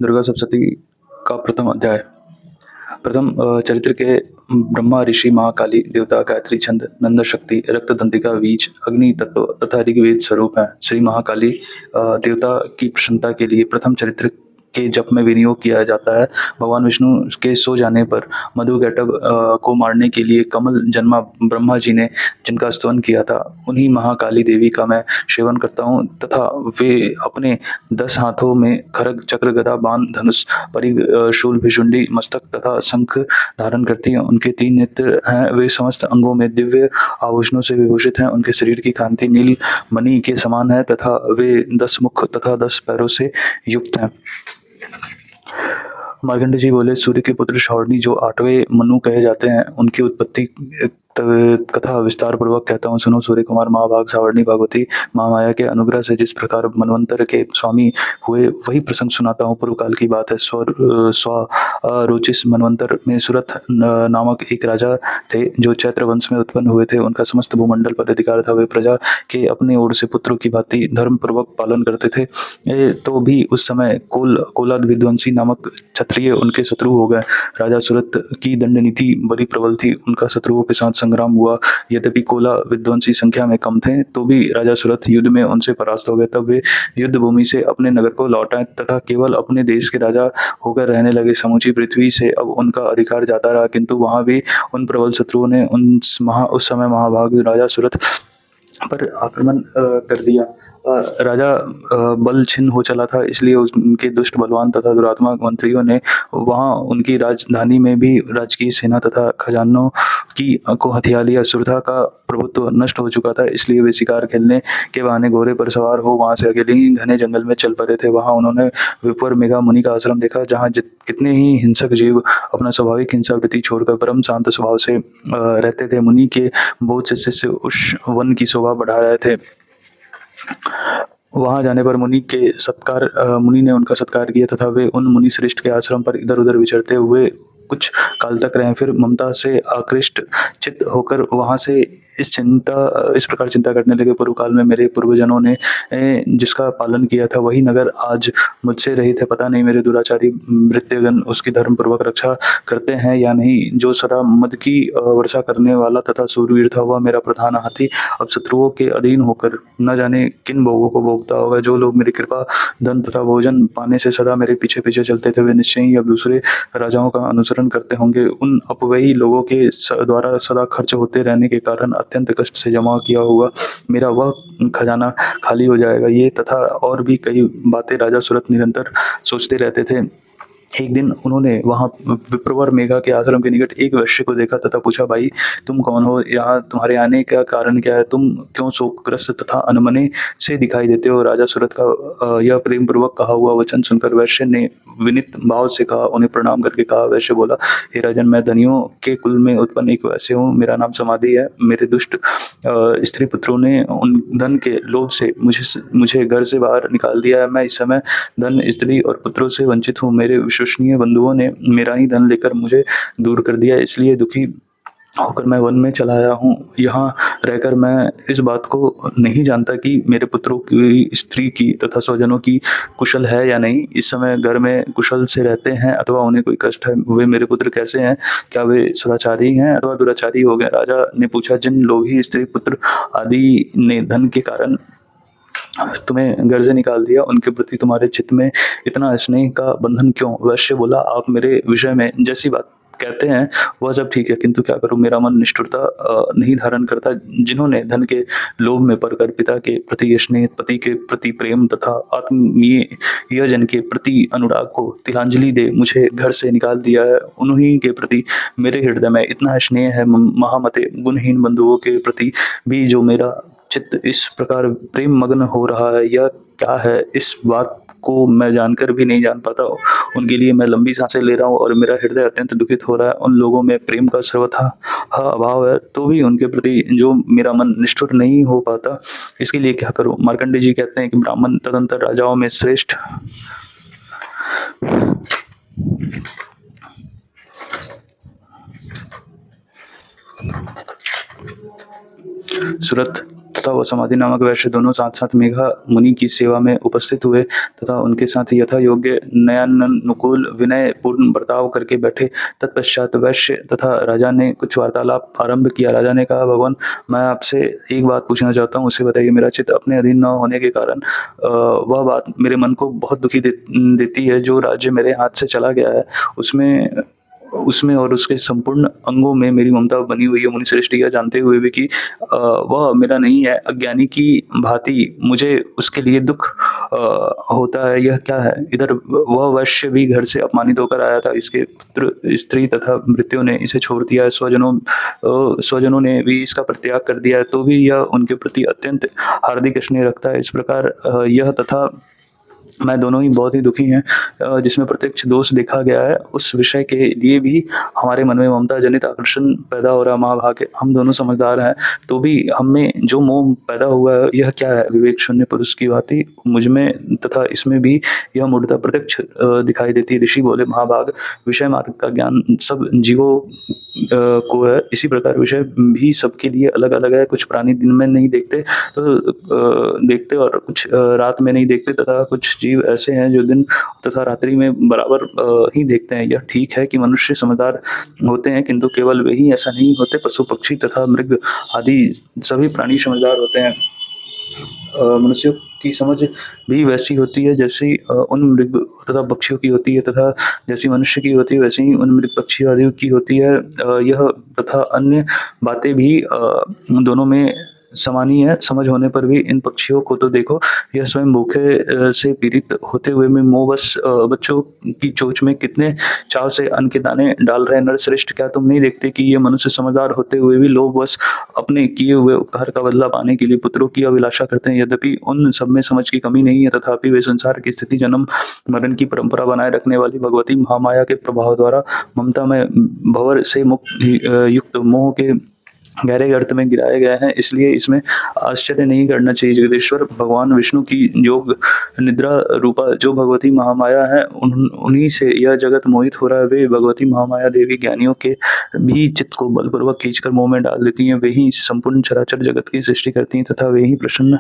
दुर्गा सप्तशती का प्रथम अध्याय। प्रथम चरित्र के ब्रह्मा, ऋषि, महाकाली, देवता, गायत्री छंद, नंद शक्ति, रक्त दंतिका, बीज, अग्नि तत्व तथा ऋग्वेद स्वरूप हैं। श्री महाकाली देवता की प्रसन्नता के लिए प्रथम चरित्र के जप में विनियोग किया जाता है। भगवान विष्णु के सो जाने पर मधुकैटभ को मारने के लिए कमल जन्मा ब्रह्मा जी ने जिनका स्तवन किया था, उन्हीं महाकाली देवी का मैं सेवन करता हूँ तथा वे अपने 10 हाथों में खड्ग, चक्र, गदा, बाण, धनुष, परिघ, शूल, भिषुंडी, मस्तक तथा शंख धारण करती हैं। उनके 3 नेत्र हैं। वे समस्त अंगों में दिव्य आभूषणों से विभूषित हैं। उनके शरीर की कांति नील मणि के समान है तथा वे 10 मुख तथा 10 पैरों से युक्त हैं। मार्कंडेय जी बोले, सूर्य के पुत्र शौर्णी जो 8वें मनु कहे जाते हैं, उनकी उत्पत्ति कथा विस्तार पूर्वक कहता हूँ, सुनो। सूर्य कुमार महाभाग सावर्णी भगवती महामाया के अनुग्रह से जिस प्रकार मनवंतर के स्वामी हुए, वही प्रसंग सुनाता हूँ। पूर्व काल की बात है। रोचिस मनवंतर में सुरथ नामक एक राजा थे जो चैत्र वंश में उत्पन्न हुए थे। उनका समस्त भूमंडल पर अधिकार था। वे प्रजा के अपने ओर से पुत्रों की भांति धर्म पूर्वक पालन करते थे। तो भी उस समय कोलाद विध्वंसी नामक क्षत्रिय उनके शत्रु हो गए। राजा सुरथ की दंड नीति बड़ी प्रबल थी। उनका शत्रुओं के साथ संग्राम हुआ। यद्यपि कोला विध्वंसी संख्या में कम थे, तो भी राजा सुरथ युद्ध में उनसे परास्त हो गए। तब वे युद्ध भूमि से अपने नगर को लौट आए तथा केवल अपने देश के राजा होकर रहने लगे। समूची पृथ्वी से अब उनका अधिकार जाता रहा, किंतु वहां भी उन प्रबल शत्रुओं ने उस समय महाभाग राजा सुरथ पर आक्रमण कर दिया। राजा बल छिन्न हो चला था, इसलिए उनके दुष्ट, बलवान तथा दुरात्मा मंत्रियों ने वहां उनकी राजधानी में भी राजकीय सेना तथा खजानों को हथिया लिया। सुरथा का प्रभुत्व नष्ट हो चुका था, इसलिए वे शिकार खेलने के बहाने घोड़े पर सवार हो वहां से अकेले ही घने जंगल में चल पड़े थे। वहां उन्होंने विपर मेघा मुनि का आश्रम देखा, जहाँ कितने ही हिंसक जीव अपना स्वाभाविक हिंसा वृत्ति छोड़कर परम शांत स्वभाव से रहते थे। मुनि के बहुत से शिष्य उस वन की शोभा बढ़ा रहे थे। वहां जाने पर मुनि ने उनका सत्कार किया तथा वे उन मुनि श्रेष्ठ के आश्रम पर इधर उधर विचरते हुए कुछ काल तक रहे। फिर ममता से आकृष्ट चित्त होकर वहां से इस प्रकार चिंता करने लगे, पूर्व काल में मेरे पूर्वजनों ने जिसका पालन किया था, वही नगर आज मुझसे रहित है। पता नहीं मेरे दुराचारी भृत्यगण उसकी धर्म पूर्वक रक्षा करते हैं या नहीं। जो सदा मद की वर्षा करने वाला तथा सूरवीर था, वह मेरा प्रधान हाथी अब शत्रुओं के अधीन होकर न जाने किन भोगों को भोगता होगा। जो लोग मेरी कृपा, धन तथा भोजन पाने से सदा मेरे पीछे पीछे चलते थे, वे निश्चय ही अब दूसरे राजाओं का अनुसरण करते होंगे। उन अपव्ययी लोगों के द्वारा सदा खर्च होते रहने के कारण अत्यंत कष्ट से जमा किया हुआ मेरा वह खजाना खाली हो जाएगा। ये तथा और भी कई बातें राजा सुरथ निरंतर सोचते रहते थे। एक दिन उन्होंने वहां विप्रवर मेघा के आश्रम के निकट एक वैश्य को देखा तथा पूछा, भाई तुम कौन हो? यहाँ तुम्हारे आने का कारण क्या है? तुम क्यों शोकग्रस्त तथा अनमने से दिखाई देते हो? राजा सुरथ का यह प्रेम पूर्वक कहा हुआ वचन सुनकर वैश्य ने विनीत भाव से कहा, उन्हें प्रणाम करके कहा। वैश्य बोला, हे राजन, मैं धनियों के कुल में उत्पन्न एक वैश्य हूँ। मेरा नाम समाधि है। मेरे दुष्ट स्त्री पुत्रों ने उन धन के लोभ से मुझे घर से बाहर निकाल दिया है। मैं इस समय धन, स्त्री और पुत्रों से वंचित हूँ। मेरे विश्वसनीय बंधुओं ने मेरा ही धन लेकर मुझे दूर कर दिया, इसलिए दुखी होकर मैं वन में चला आया हूँ। यहाँ रहकर मैं इस बात को नहीं जानता कि मेरे पुत्रों की, स्त्री की तथा स्वजनों की कुशल है या नहीं। इस समय घर में कुशल से रहते हैं अथवा उन्हें कोई कष्ट है। वे मेरे पुत्र कैसे हैं? क्या वे सदाचारी हैं अथवा दुराचारी हो गए? राजा ने पूछा, जिन लोभी स्त्री पुत्र आदि ने धन के कारण तुम्हें घर से निकाल दिया, उनके प्रति तुम्हारे चित्त में इतना स्नेह का बंधन क्यों? वैश्य बोला, आप मेरे विषय में जैसी बात कहते हैं वह सब ठीक है, किंतु क्या करूं, मेरा मन निष्ठुरता नहीं धारण करता। जिन्होंने धन के लोभ में पड़कर पिता के प्रति स्नेह, पति के प्रति प्रेम तथा आत्मीय जन के प्रति अनुराग को तिलांजलि दे मुझे घर से निकाल दिया है, उन्हीं के प्रति मेरे हृदय में इतना स्नेह है। महामते गुणहीन बंधुओं के प्रति भी जो मेरा चित्त इस प्रकार प्रेम मग्न हो रहा है, यह क्या है? इस बात को मैं जानकर भी नहीं जान पाता। उनके लिए मैं लंबी सांसें ले रहा हूँ और मेरा हृदय अत्यंत दुखित हो रहा है। उन लोगों में प्रेम का सर्वथा अभाव है, तो भी उनके प्रति जो मेरा मन निष्ठुर नहीं हो पाता, इसके लिए क्या करूं? मार्कंडेय जी कहते हैं कि ब्राह्मण तदंतर राजाओं में श्रेष्ठ सुरथ तथा वह समाधि नामक वैश्य दोनों साथ-साथ मेघा मुनि की सेवा में उपस्थित हुए तथा उनके साथ यथा योग्य नयनानुकूल विनय पूर्ण बर्ताव करके बैठे। तत्पश्चात वैश्य तथा राजा ने कुछ वार्तालाप आरंभ किया। राजा ने कहा, भगवान, मैं आपसे एक बात पूछना चाहता हूँ, उसे बताइए। मेरा चित्त अपने अधीन न होने के कारण वह बात मेरे मन को बहुत दुखी देती है। जो राज्य मेरे हाथ से चला गया है उसमें उसमें और उसके संपूर्ण अंगों में मेरी ममता बनी हुई है। मुनिश्रेष्ठ, यह जानते हुए भी कि वह मेरा नहीं है, अज्ञानी की भांति मुझे उसके लिए दुख होता है, यह क्या है? इधर वह वैश्य भी घर से अपमानित होकर आया था। इसके पुत्र, स्त्री तथा भृत्यों ने इसे छोड़ दिया है। स्वजनों ने भी इसका परित्याग कर दिया है, तो भी यह उनके प्रति अत्यंत हार्दिक स्नेह रखता है। इस प्रकार यह तथा मैं दोनों ही बहुत ही दुखी हैं। जिसमें प्रत्यक्ष दोष देखा गया है, उस विषय के लिए भी हमारे मन में ममता जनित आकर्षण पैदा हो रहा है। महाभागे, हम दोनों समझदार हैं, तो भी हम में जो मोह पैदा हुआ है, यह क्या है? विवेक शून्य पुरुष की भांति मुझ में तथा इसमें भी यह मूढ़ता प्रत्यक्ष दिखाई देती है। ऋषि बोले, महाभाग, विषय मार्ग का ज्ञान सब जीवों को है, इसी प्रकार विषय भी सबके लिए अलग अलग है। कुछ प्राणी दिन में नहीं देखते तो देखते और कुछ रात में नहीं देखते, तथा कुछ जीव ऐसे हैं जो दिन तथा रात्रि में बराबर ही देखते हैं। यह ठीक है कि मनुष्य समझदार होते हैं, किंतु केवल वे ही ऐसा नहीं होते। पशु पक्षी तथा मृग आदि सभी प्राणी समझदार होते हैं। मनुष्यों की समझ भी वैसी होती है जैसी उन मृग तथा पक्षियों की होती है, तथा जैसी मनुष्य की होती है वैसे ही उन मृग पक्षी आदि की होती है। यह तथा अन्य बातें भी दोनों में समान ही है। समझ होने पर भी इन पक्षियों को तो देखो, यह स्वयं भूखे से पीड़ित होते हुए में मोहवश बच्चों की चोंच में कितने चाव से अन्न के दाने डाल रहे हैं। नरश्रेष्ठ, क्या तुम नहीं देखते कि ये मनुष्य समझदार होते हुए भी लोभवश अपने किए हुए उपकार का बदला पाने के लिए पुत्रों की अभिलाषा करते हैं? यद्यपि उन सब में समझ की कमी नहीं है, तथापि वे संसार की स्थिति, जन्म मरण की परंपरा बनाए रखने वाली भगवती महामाया के प्रभाव द्वारा ममता में भंवर से युक्त मोह के गहरे गर्त में गिराए गए हैं। इसलिए इसमें आश्चर्य नहीं करना चाहिए। जगदीश्वर भगवान विष्णु की योग निद्रा रूपा जो भगवती महामाया है, उन्हीं से यह जगत मोहित हो रहा है। वे भगवती महामाया देवी ज्ञानियों के भी चित्त को बलपूर्वक खींचकर मोह में डाल देती हैं। वे ही संपूर्ण चराचर जगत की सृष्टि करती हैं, तथा वे ही प्रसन्न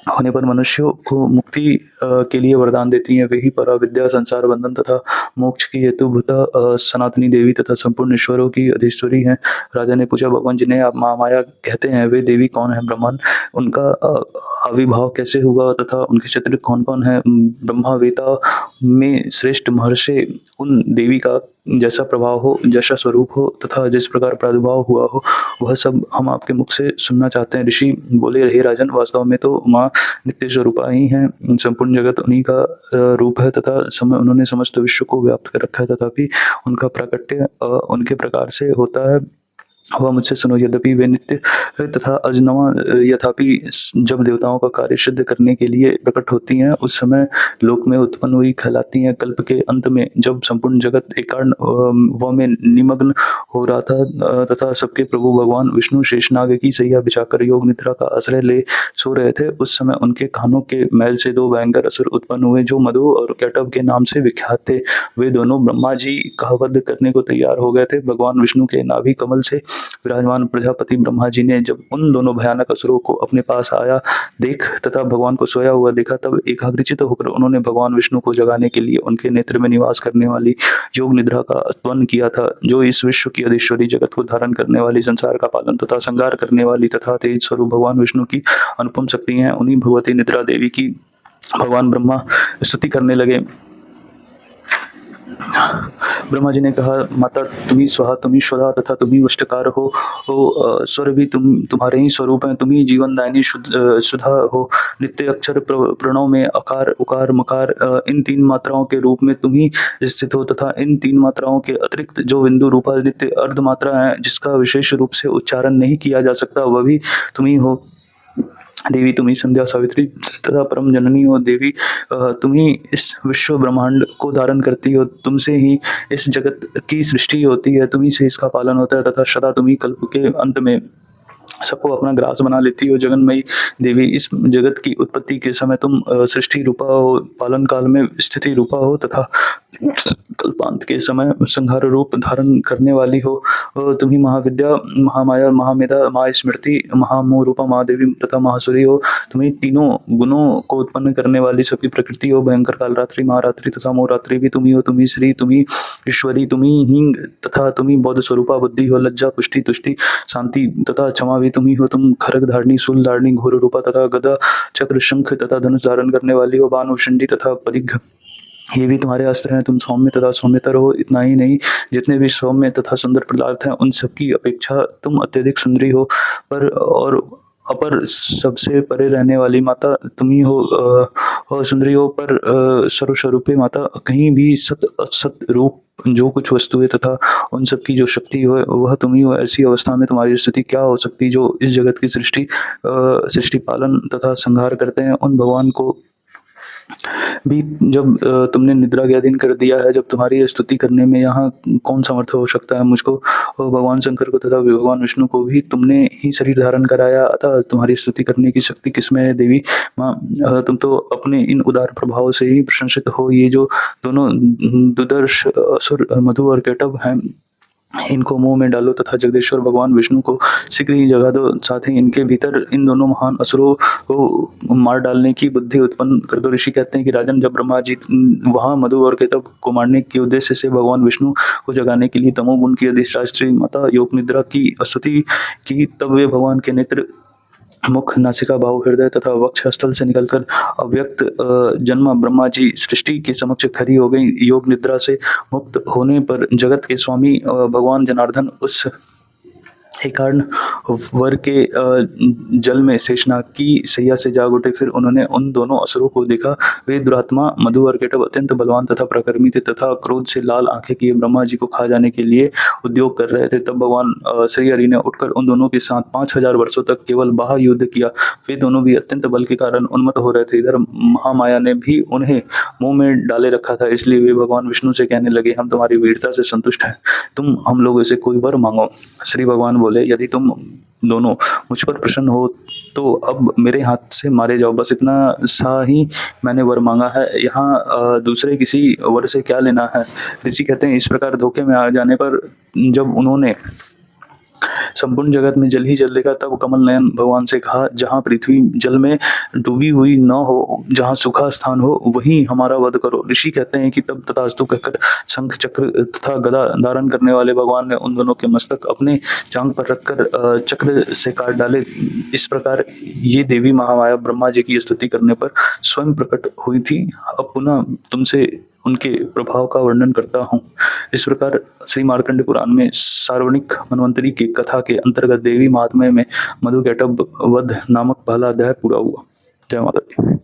होने पर मनुष्यों को मुक्ति के लिए वरदान देती हैं। वे ही पराविद्या, संसार बंधन तथा मोक्ष की हेतुभूता सनातनी देवी तथा संपूर्ण ईश्वरों की अधीश्वरी हैं। राजा ने पूछा, भगवान, जिन्हें आप महामाया कहते हैं, वे देवी कौन है? ब्रह्मन, उनका आविर्भाव कैसे हुआ तथा उनके क्षेत्र कौन कौन है? ब्रह्मावेता में श्रेष्ठ महर्षि उन देवी का जैसा प्रभाव हो, जैसा स्वरूप हो तथा जिस प्रकार प्रादुर्भाव हुआ हो, वह सब हम आपके मुख से सुनना चाहते हैं। ऋषि बोले, हे राजन, वास्तव में तो माँ नित्य स्वरूपा ही हैं। संपूर्ण जगत उन्हीं का रूप है तथा उन्होंने समस्त विश्व को व्याप्त कर रखा है, तथापि उनका प्राकट्य उनके प्रकार से होता है। वह मुझसे सुनो, यद्यपि वे नित्य तथा अजन्मा, यथापि जब देवताओं का कार्य सिद्ध करने के लिए प्रकट होती हैं, उस समय लोक में उत्पन्न हुई कहलाती हैं। कल्प के अंत में जब संपूर्ण जगत एकार्ण व में निमग्न हो रहा था तथा सबके प्रभु भगवान विष्णु शेषनाग की सैया बिछाकर योग निद्रा का आश्रय ले सो रहे थे, उस समय उनके कानों के मैल से दो भयंकर असुर उत्पन्न हुए, जो मधु और कैटभ के नाम से विख्यात थे। वे दोनों ब्रह्मा जी का वध करने को तैयार हो गए थे। भगवान विष्णु के नाभि कमल से विराजमान प्रजापति ब्रह्मा जी ने जब उन दोनों भयानक असुरों को अपने पास आया देख तथा भगवान को सोया हुआ देखा, तब एकाग्रचित होकर उन्होंने भगवान विष्णु को जगाने के लिए उनके नेत्र में निवास करने वाली योग निद्रा का उत्पन्न किया था, जो इस विश्व की अधीश्वरी, जगत को धारण करने वाली, संसार का पालन तथा संहार करने वाली तथा तेज स्वरूप भगवान विष्णु की अनुपम शक्ति है। उन्हीं भगवती निद्रा देवी की भगवान ब्रह्मा स्तुति करने लगे। ब्रह्मा जी ने कहा, माता, तुम ही स्वाहा, तुम ही स्वधा तथा तुम ही वष्टकार हो। स्वर भी तुम्हारे ही स्वरूप हैं। तुम ही जीवनदायिनी सुधा हो। नित्य अक्षर प्रणव में अकार, उकार, मकार, इन तीन मात्राओं के रूप में तुम ही स्थित हो, तथा इन तीन मात्राओं के अतिरिक्त जो बिंदु रूपा नित्य अर्ध मात्रा है, जिसका विशेष रूप से उच्चारण नहीं किया जा सकता, वह भी तुम ही हो। देवी, तुम ही संध्या, सावित्री तथा परम जननी हो। देवी, तुम ही इस विश्व ब्रह्मांड को धारण करती हो। तुमसे ही इस जगत की सृष्टि होती है, तुम ही से इसका पालन होता है, तथा सदा तुम ही कल्प के अंत में सबको अपना ग्रास बना लेती हो। जगन्मयी देवी, इस जगत की उत्पत्ति के समय तुम सृष्टि रूपा हो, पालन काल में स्थिति रूपा हो, तथा कल्पांत के समय संहार रूप धारण करने वाली हो। तुम ही महाविद्या, महामाया, महामेधा, महास्मृति, महामोहरूपा, महादेवी तथा महासुरी हो। तुम ही तीनों गुणों को उत्पन्न करने वाली सबकी प्रकृति हो। भयंकर कालरात्रि, महारात्रि तथा मोहरात्रि भी तुम ही हो। तुम ही श्री, तुम ही ईश्वरी, तुम ही हींग तथा तुम ही बौद्ध स्वरूपा बुद्धि हो। लज्जा, पुष्टि, तुष्टि, शांति तथा क्षमा भी तुम ही हो। तुम खरग धारणी, शूल धारणी, घोर रूपा तथा गदा, चक्र, शंख तथा धनुष धारण करने वाली हो। बाण, उशंडी तथा परिघ ये भी तुम्हारे अस्त्र हैं। तुम सौम्य तथा सौम्यतर हो। इतना ही नहीं, जितने भी सौम्य तथा सुंदर पदार्थ हैं उन सबकी अपेक्षा तुम अत्यधिक सुंदरी हो। पर और अपर सबसे परे रहने वाली माता तुम ही हो। और सुंदरी हो पर सर्वस्वरूपे माता, कहीं भी सत असत रूप जो कुछ वस्तुएं तथा उन सब की जो शक्ति हो वह तुम ही हो। ऐसी अवस्था में तुम्हारी स्थिति क्या हो सकती जो इस जगत की सृष्टि पालन तथा संहार करते हैं उन भगवान को भी जब तुमने निद्रा के अधीन कर दिया है, जब तुम्हारी स्तुति करने में यहाँ कौन समर्थ हो सकता है। मुझको और भगवान शंकर को तथा भगवान विष्णु को भी तुमने ही शरीर धारण कराया, अतः तुम्हारी स्तुति करने की शक्ति किसमें है देवी माँ। तुम तो अपने इन उदार प्रभाव से ही प्रशंसित हो। ये जो दोनों दुदर्श असुर मधु और केटव हैं, इनको मुंह में डालो तथा जगदीश्वर भगवान विष्णु को शीघ्र ही जगा दो। साथ ही इनके भीतर इन दोनों महान असुरों को मार डालने की बुद्धि उत्पन्न कर दो। ऋषि कहते हैं कि राजन, जब ब्रह्मा जी वहां मधु और केतव को मारने के उद्देश्य से भगवान विष्णु को जगाने के लिए तमोगुण की अधिष्ठात्री माता योग निद्रा की स्तुति की, तब वे भगवान के नेत्र, मुख, नासिका, बाहु, हृदय तथा वक्ष स्थल से निकलकर अव्यक्त जन्मा ब्रह्मा जी सृष्टि के समक्ष खड़ी हो गई। योग निद्रा से मुक्त होने पर जगत के स्वामी भगवान जनार्दन उस कारण वर के जल में शेषनाग की सैया से जाग उठे। फिर उन्होंने उन दोनों असुरों को देखा। वे दुरात्मा मधु और केटव अत्यंत बलवान तथा प्रकर्मी थे तथा क्रोध से लाल आंखें किए ब्रह्मा जी को खा जाने के लिए उद्योग कर रहे थे। तब भगवान श्री हरि ने उठकर उन दोनों के साथ 5000 वर्षों तक केवल बाह्य युद्ध किया। वे दोनों भी अत्यंत बल के कारण उन्मत्त हो रहे थे। इधर महामाया ने भी उन्हें मुंह में डाले रखा था, इसलिए वे भगवान विष्णु से कहने लगे, हम तुम्हारी वीरता से संतुष्ट हैं, तुम हम लोगों से कोई वर मांगो। श्री भगवान बोले, यदि तुम दोनों मुझ पर प्रसन्न हो तो अब मेरे हाथ से मारे जाओ, बस इतना सा ही मैंने वर मांगा है, यहाँ दूसरे किसी वर से क्या लेना है। ऋषि कहते हैं, इस प्रकार धोखे में आ जाने पर जब उन्होंने संपूर्ण जगत में जल ही जल देखा, तब कमल नयन भगवान से कहा, जहाँ पृथ्वी जल में डूबी हुई न हो, जहाँ सूखा स्थान हो, वहीं हमारा वध करो। ऋषि कहते हैं कि तब तथास्तु कहकर शंख, चक्र तथा गदा धारण करने वाले भगवान ने उन दोनों के मस्तक अपने जांघ पर रखकर चक्र से काट डाले। इस प्रकार ये देवी महामाया ब्रह्मा जी की स्तुति करने पर स्वयं प्रकट हुई थी। अब पुनः तुमसे उनके प्रभाव का वर्णन करता हूँ। इस प्रकार श्री मार्कंड पुराण में सार्वणिक मन्वंतरी की कथा के अंतर्गत देवी महात्म्य में मधु केटव वध नामक पहला अध्याय पूरा हुआ। जय माता दी।